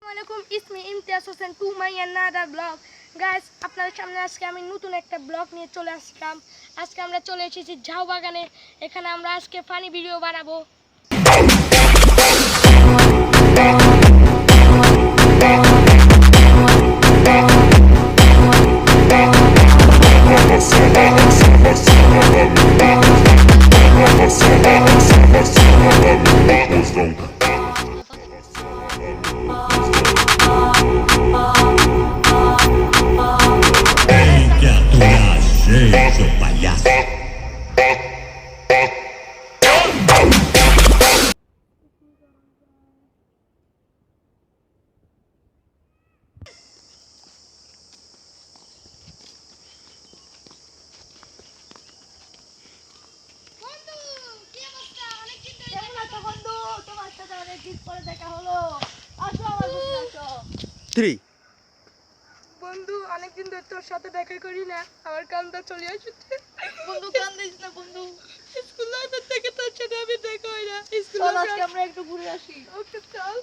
আসসালামু আলাইকুম, ইসমি Imtiaz Hossain to my another blog. Guys, আপনাদের সামনে আজকে আমি নতুন একটা ব্লগ নিয়ে চলে আসলাম। আজকে আমরা চলে এসেছি ঝাউ বাগানে। এখানে আমরা আজকে ফানি ভিডিও বানাবো। Seu palhaço. বন্ধু, অনেকদিন ধরে তোর সাথে দেখা করি না, আমার কান্দা চলে আসছে। বন্ধু কান্দিস না বন্ধু, স্কুল লাইফের থেকে তোর সাথে আমি দেখা হয় না। চল আজকে আমরা একটু ঘুরে আসি। ওকে চল।